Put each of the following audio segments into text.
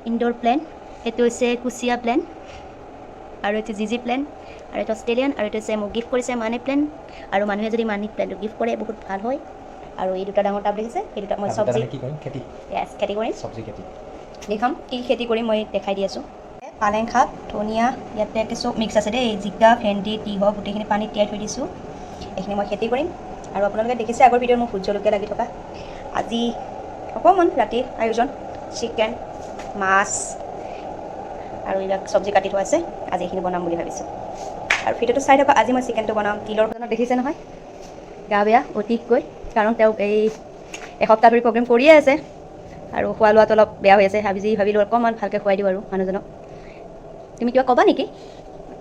Indoor plan, এইটো হৈছে কুচিয়া প্লেন, আৰু এইটো জিজি প্লেন, আৰু এইটো অষ্ট্ৰেলিয়ান, আৰু এইটো হৈছে মোক গিফ্ট কৰিছে মানি প্লেন। আৰু মানুহে যদি মানি প্লেনটো গিফ্ট কৰে বহুত ভাল হয়। আৰু এই দুটা ডাঙৰ টাব দেখিছে, এই দুটা মই চব্জি খেতি কৰিম। দেখাম কি খেতি কৰিম মই দেখাই দি আছোঁ। পালেং শাক, ধনিয়া, ইয়াতে চব মিক্স আছে দেই, জিকা, ভেন্দি, তিয়ঁহ গোটেইখিনি পানীত তিয়াই থৈ দিছোঁ। এইখিনি মই খেতি কৰিম। আৰু আপোনালোকে দেখিছে আগৰ ভিডিঅ'ত মোৰ ভোট জলকীয়া লাগি থকা। আজি অকণমান ৰাতিৰ আয়োজন, চিকেন, মাছ আৰু এইবিলাক চব্জি কাটি থোৱা আছে। আজি এইখিনি বনাম বুলি ভাবিছোঁ। আৰু ভিডিঅ'টো চাই থকা। আজি মই চিকেনটো বনাম তিলৰ বজানত, দেখিছে নহয়, গা বেয়া অতিকৈ, কাৰণ তেওঁক এই এসপ্তাহ ধৰি প্ৰগ্ৰেম কৰিয়ে আছে আৰু খোৱা লোৱাটো অলপ বেয়া হৈ আছে। ভাবিলোঁ অকণমান ভালকৈ খুৱাই দিওঁ আৰু মানুহজনক। তুমি কিবা ক'বা নেকি?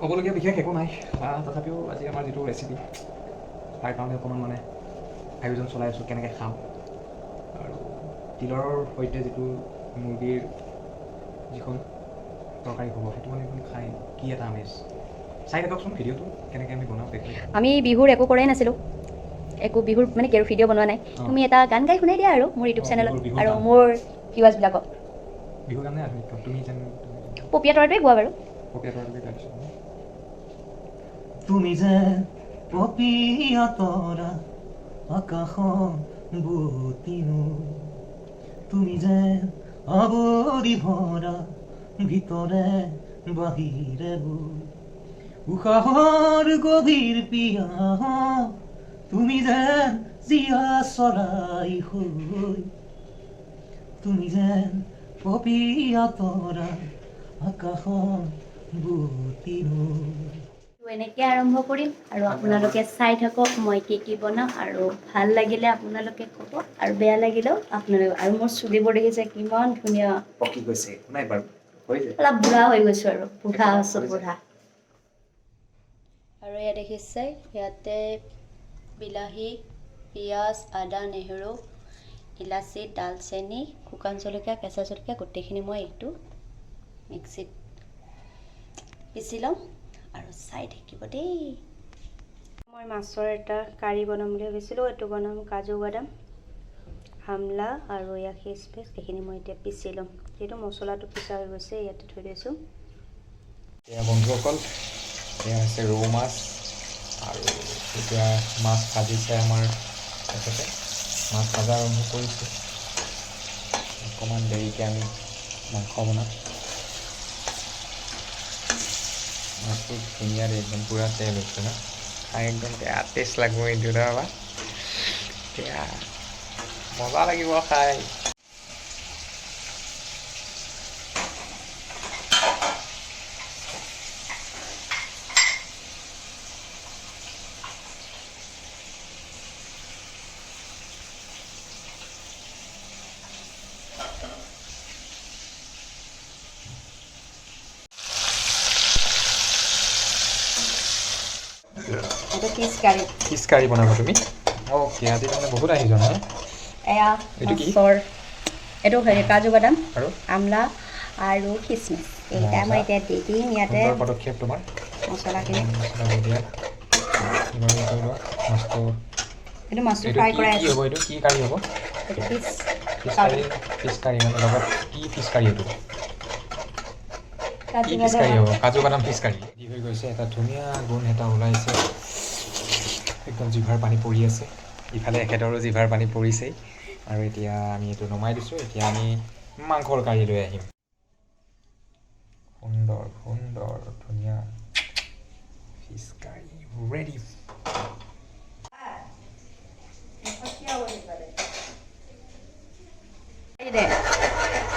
ক'বলগীয়া বিশেষ একো নাই, তথাপিও আজি আমাৰ যিটো ৰেচিপি তাৰ কাৰণে অকণমান মানে আয়োজন চলাই আছোঁ, কেনেকৈ খাম। আৰু তিলৰ সৈতে যিটো মুৰ্গীৰ যিখন তৰকাৰী হ'ব, সেইটো মানে একদম খাই কি এটা আমেজ। চাই থাককচোন ভিডিঅ'টো, কেনেকৈ আমি বনাওঁ দেখি। আমি বিহুৰ একো কৰাই নাছিলোঁ, একো বিহুৰ মানে কি আৰু ভিডিঅ' বনোৱা নাই। তুমি এটা গান গাই শুনাই দিয়া আৰু মোৰ ইউটিউব চেনেলত আৰু মোৰ ভিউৱাৰ্ছবিলাকক। বিহুৰ গান নাই, তুমি যেন পপীয়া তৰাটোৱে গোৱা বাৰু। পপীয়া তৰাটোকে গাইছোঁ। তুমি যে পপীয়া তৰা আকাশৰ বুটিনো, তুমি যে আৱৰি ভৰা ভিতৰে বাহিৰে উশাহৰ গভীৰ পিয়াহ, তুমি যে জীয়া চৰাই হৈ, তুমি যে পপীয়া তৰা আকাশৰ বুটিনো। এনেকৈ আৰম্ভ কৰিম আৰু আপোনালোকে চাই থাকক মই কি বনাম। আৰু ভাল লাগিলে আপোনালোকে ক'ব, আৰু বেয়া লাগিলেও আপোনালোকে। আৰু মোৰ চুলিবোৰ দেখিছে কিমান ধুনীয়া পকি গৈছে, নাই বাৰু অলপ বুঢ়া হৈ গৈছোঁ আৰু বুঢ়া আছোঁ বুঢ়া। আৰু ইয়াত দেখিছে, ইয়াতে বিলাহী, পিঁয়াজ, আদা, নেহেৰু, ইলাচি, ডালচেনি, শুকান জলকীয়া, কেঁচা জলকীয়া গোটেইখিনি মই এইটো মিক্সিত পিচি ল'ম। আৰু চাই থাকিব দেই। মই মাছৰ এটা কাৰী বনাম বুলি ভাবিছিলোঁ। এইটো বনাম কাজু বাদাম, আমলা আৰু এয়া খিচমিচ, এইখিনি মই এতিয়া পিচি ল'ম। যিহেতু মছলাটো পিছা হৈ গৈছে, ইয়াতে থৈ দিছোঁ। এয়া বন্ধুসকল, এয়া হৈছে ৰৌ মাছ, আৰু এতিয়া মাছ ভাজিছে আমাৰ তেখেতে। মাছ ভাজা আৰম্ভ কৰিছোঁ। অকণমান দেৰিকৈ আমি মাংস বনাম। মাছটো ধুনীয়া দেই, একদম পূৰা তেল হৈছে ন, খাই একদম বেয়া টেষ্ট লাগিব এইটো ৰ'বা, এতিয়া মজা লাগিব খাই। ফিছ কাৰী বনাবা তুমি? অ'কে, আজি তাৰমানে বহুত আহিছোঁ নহয়। এয়া এইটো কি? এইটো হেৰি কাজু বাদাম আৰু আমলা আৰু খিচমিচ, এইকেইটা মই এতিয়া দি দিম ইয়াতে। পদক্ষেপ তোমাৰ মছলাখিনি মাছটো, এইটো মাছটো ফ্ৰাই কৰাই কি হ'ব? এইটো কি কাৰী হ'ব? এইটো ফিছ কাৰী মানে লগত কি ফিছ কাৰী? এইটো কি ফিছ কাৰী হ'ব? কাজু বাদাম ফিছ কাৰী দি হৈ গৈছে। এটা ধুনীয়া গোন্ধ এটা ওলাইছে, একদম জিভাৰ পানী পৰি আছে। ইফালে এখেতৰো জিভাৰ পানী পৰিছেই। আৰু এতিয়া আমি এইটো নমাই দিছোঁ। এতিয়া আমি মাংসৰ কাৰী লৈ আহিম। সুন্দৰ সুন্দৰ ধুনীয়া ফিছ কাৰী ৰেডি।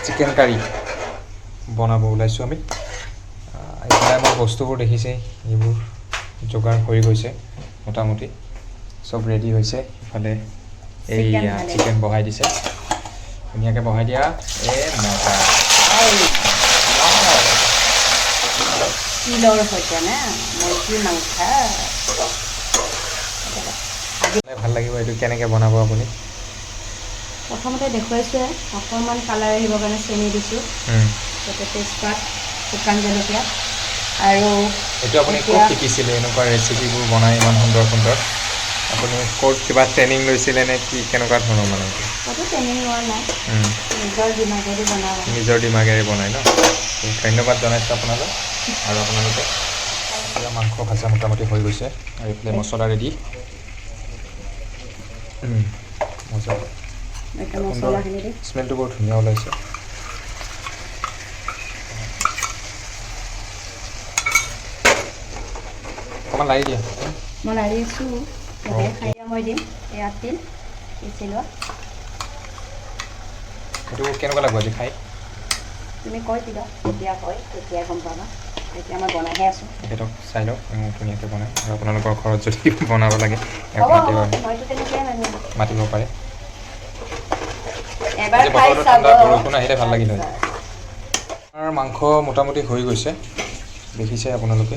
চিকেন কাৰী বনাব ওলাইছোঁ আমি। এতিয়া আমাৰ বস্তুবোৰ দেখিছেই, এইবোৰ যোগাৰ হৈ গৈছে, মোটামুটি চব ৰেডি হৈছে। ইফালে এই চিকেন বহাই দিছে, ধুনীয়াকৈ বহাই দিয়া। ভাল লাগিব। এইটো কেনেকৈ বনাব আপুনি? প্ৰথমতে দেখুৱাইছোঁ, অকণমান কালাৰ আহিবৰ কাৰণে চেনি দিছোঁ, তাতে তেজপাত, শুকান জলকীয়া। আৰু এইটো আপুনি ক'ত শিকিছিলে এনেকুৱা ৰেচিপিবোৰ বনাই ইমান সুন্দৰ সুন্দৰ? আপুনি ক'ত কিবা ট্ৰেইনিং লৈছিলে নে কি কেনেকুৱা ধৰণৰ মানে ক'তো ট্ৰেইনিং লোৱা নাই নিজৰ দিমাগেদি বনাওঁ নিজৰ দিমাগেৰে বনায় ন ধন্যবাদ জনাইছোঁ আপোনালৈ আৰু আপোনালোকে এতিয়া মাংস ভাজা মোটামুটি হৈ গৈছে আৰু এইফালে মছলা ৰেডি মজা এতিয়া মছলাখিনি দি স্মেলটো বৰ ধুনীয়া ওলাইছে অকণমান লাগি দিয়া মই লাৰি আছোঁ খাই মই দিম এয়া তিল পিচি লোৱা এইটো কেনেকুৱা লাগিব আজি খাই তুমি কৈ দিবা কেতিয়া হয় তেতিয়াই গম পাবা এতিয়া মই বনাইহে আছোঁ তেখেতক চাই লওক ধুনীয়াকৈ বনায় আৰু আপোনালোকৰ ঘৰত যদি বনাব লাগে মইতো তেনেকৈয়ে নানো মাতিব পাৰে এবাৰ আজি খাই বতৰটো চাব ঠাণ্ডা বৰষুণ আহিলে ভাল লাগিল হয় আমাৰ মাংস মোটামুটি হৈ গৈছে দেখিছে আপোনালোকে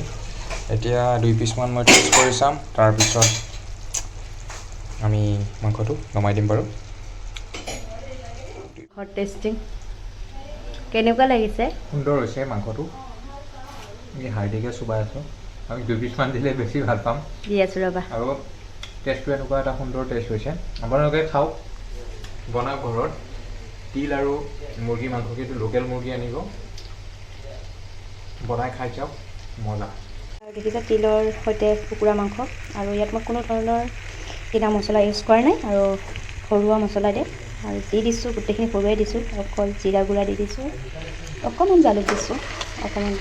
এতিয়া 2 পিচমান মই টেষ্ট কৰি চাম তাৰপিছত আমি মাংসটো নমাই দিম বাৰু টেষ্টিং কেনেকুৱা লাগিছে সুন্দৰ হৈছে মাংসটো আমি হাৰ্ডিকৈ চুবাই আছোঁ আমি 2 পিচমান দিলে বেছি ভাল পাম দি আছোঁ ৰ'বা আৰু টেষ্টটো এনেকুৱা এটা সুন্দৰ টেষ্ট হৈছে আপোনালোকে খাওক বনাওক ঘৰত তিল আৰু মুৰ্গী মাংস কিন্তু লোকেল মুৰ্গী আনিব বনাই খাই চাওক মজা আৰু দেখিছে তিলৰ সৈতে কুকুৰা মাংস আৰু ইয়াত মই কোনো ধৰণৰ কিনা মছলা ইউজ কৰা নাই আৰু ঘৰুৱা মছলা দিয়ে আৰু যি দিছোঁ গোটেইখিনি ঘৰুৱাই দিছোঁ অকল জিৰা গুড়া দি দিছোঁ অকণমান জালুক দিছোঁ অকণমান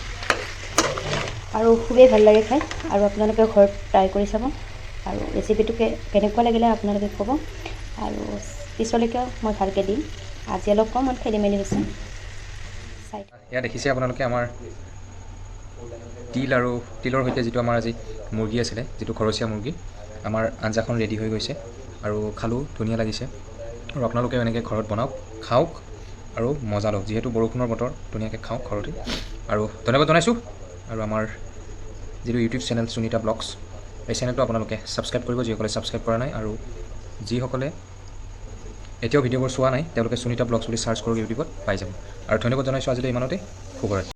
আৰু খুবেই ভাল লাগে খাই আৰু আপোনালোকে ঘৰত ট্ৰাই কৰি চাব আৰু ৰেচিপিটো কেনেকুৱা লাগিলে আপোনালোকে ক'ব আৰু পিছলৈকেও মই ভালকৈ দিম আজি অলপ অকণমান খেলি মেলি হৈছে এয়া দেখিছে আপোনালোকে আমাৰ তিল আৰু তিলৰ সৈতে যিটো আমাৰ আজি মুৰ্গী আছিলে যিটো ঘৰচীয়া মুৰ্গী আমাৰ আঞ্জাখন ৰেডি হৈ গৈছে আৰু খালোঁ ধুনীয়া লাগিছে আৰু আপোনালোকেও এনেকৈ ঘৰত বনাওক খাওক আৰু মজা লওক যিহেতু বৰষুণৰ বতৰ ধুনীয়াকৈ খাওক ঘৰতে আৰু ধন্যবাদ জনাইছোঁ আৰু আমাৰ যিটো ইউটিউব চেনেল সুনিতা ব্লগছ এই চেনেলটো আপোনালোকে ছাবস্ক্ৰাইব কৰিব যিসকলে ছাবস্ক্ৰাইব কৰা নাই আৰু যিসকলে এতিয়াও ভিডিঅ'বোৰ চোৱা নাই তেওঁলোকে সুনিতা ব্লগছ বুলি চাৰ্চ কৰক ইউটিউবত পাই যাব আৰু ধন্যবাদ জনাইছোঁ আজিলৈ ইমানতে শুভৰাত্ৰি